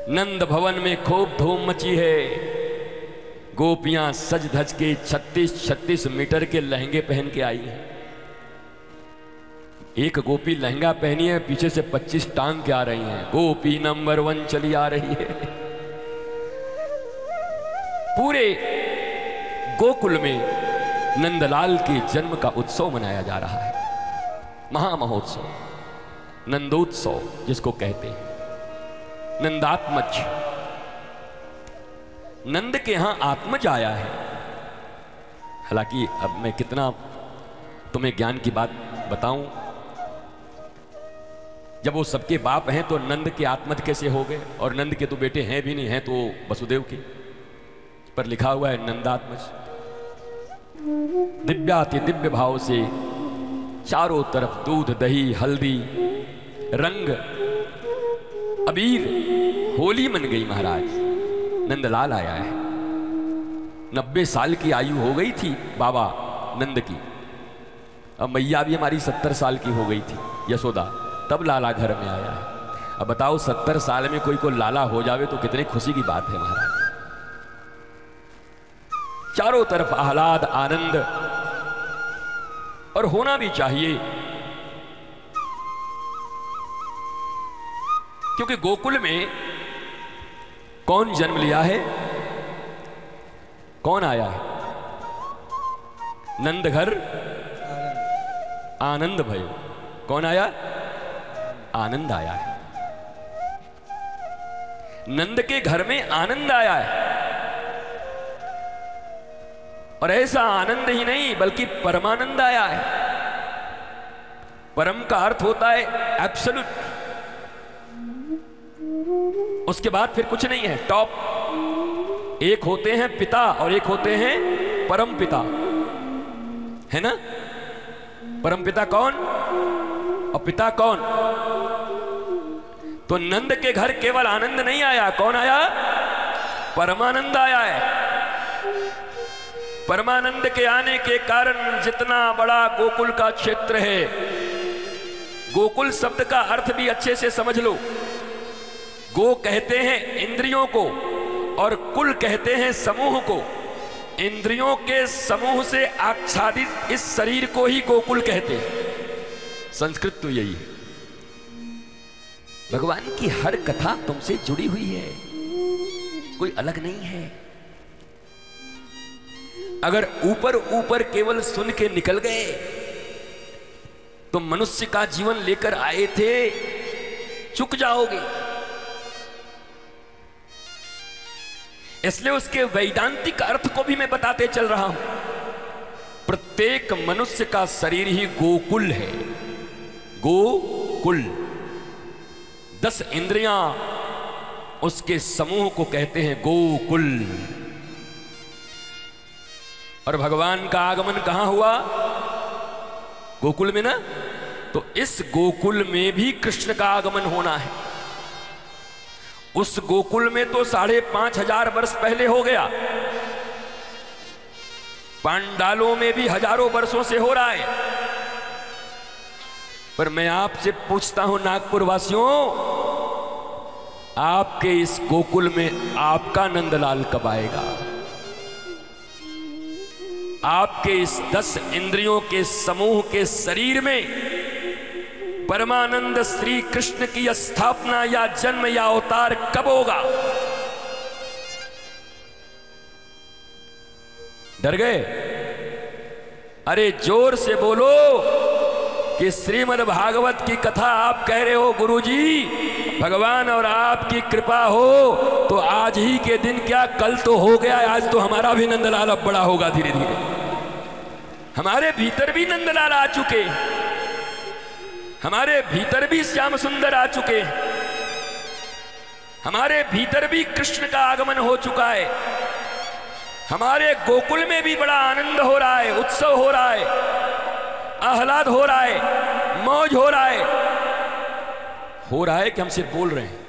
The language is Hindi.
नंद भवन में खूब धूम मची है। गोपियां सज धज के 36-36 मीटर के लहंगे पहन के आई हैं। एक गोपी लहंगा पहनी है, पीछे से 25 टांग के आ रही हैं। गोपी नंबर 1 चली आ रही है। पूरे गोकुल में नंदलाल के जन्म का उत्सव मनाया जा रहा है। महामहोत्सव, नंदोत्सव जिसको कहते हैं, नंदात्मज। नंद के यहां आत्मज आया है। हालांकि अब मैं कितना तुम्हें ज्ञान की बात बताऊं, जब वो सबके बाप हैं तो नंद के आत्मज कैसे हो गए? और नंद के तो बेटे हैं भी नहीं, हैं तो वसुदेव के, पर लिखा हुआ है नंदात्मज। दिव्याति दिव्य भाव से चारों तरफ दूध दही हल्दी रंग अबीर होली मन गई महाराज। नंदलाल आया है। 90 साल की आयु हो गई थी बाबा नंद की। अब मैया भी हमारी 70 साल की हो गई थी, यशोदा, तब लाला घर में आया है। अब बताओ 70 साल में कोई को लाला हो जावे तो कितनी खुशी की बात है महाराज। चारों तरफ आह्लाद आनंद, और होना भी चाहिए, क्योंकि गोकुल में कौन जन्म लिया है? कौन आया है? नंद घर आनंद भयो। कौन आया? आनंद आया है। नंद के घर में आनंद आया है। और ऐसा आनंद ही नहीं बल्कि परमानंद आया है। परम का अर्थ होता है एब्सोल्यूट, उसके बाद फिर कुछ नहीं है, टॉप। एक होते हैं पिता और एक होते हैं परम पिता, है ना? परम पिता कौन और पिता कौन? तो नंद के घर केवल आनंद नहीं आया, कौन आया? परमानंद आया है। परमानंद के आने के कारण जितना बड़ा गोकुल का क्षेत्र है, गोकुल शब्द का अर्थ भी अच्छे से समझ लो। गो कहते हैं इंद्रियों को और कुल कहते हैं समूह को। इंद्रियों के समूह से आच्छादित इस शरीर को ही गोकुल कहते हैं। संस्कृत तो यही है। भगवान की हर कथा तुमसे जुड़ी हुई है, कोई अलग नहीं है। अगर ऊपर ऊपर केवल सुन के निकल गए तो मनुष्य का जीवन लेकर आए थे, चुक जाओगे। इसलिए उसके वैदांतिक अर्थ को भी मैं बताते चल रहा हूं। प्रत्येक मनुष्य का शरीर ही गोकुल है। गोकुल 10 इंद्रियां उसके समूह को कहते हैं गोकुल। और भगवान का आगमन कहां हुआ? गोकुल में ना। तो इस गोकुल में भी कृष्ण का आगमन होना है। उस गोकुल में तो 5,500 वर्ष पहले हो गया। पांडालों में भी हजारों वर्षों से हो रहा है। पर मैं आपसे पूछता हूं नागपुर वासियों, आपके इस गोकुल में आपका नंदलाल कब आएगा? आपके इस 10 इंद्रियों के समूह के शरीर में परमानंद श्री कृष्ण की स्थापना या जन्म या अवतार कब होगा? डर गए? अरे जोर से बोलो कि श्रीमद् भागवत की कथा आप कह रहे हो गुरुजी, भगवान और आपकी कृपा हो तो आज ही के दिन क्या, कल तो हो गया, आज तो हमारा भी नंदलाल अब बड़ा होगा धीरे धीरे। हमारे भीतर भी नंदलाल आ चुके, हमारे भीतर भी श्याम सुंदर आ चुके, हमारे भीतर भी कृष्ण का आगमन हो चुका है। हमारे गोकुल में भी बड़ा आनंद हो रहा है, उत्सव हो रहा है, आह्लाद हो रहा है, मौज हो रहा है कि हम सिर्फ बोल रहे हैं।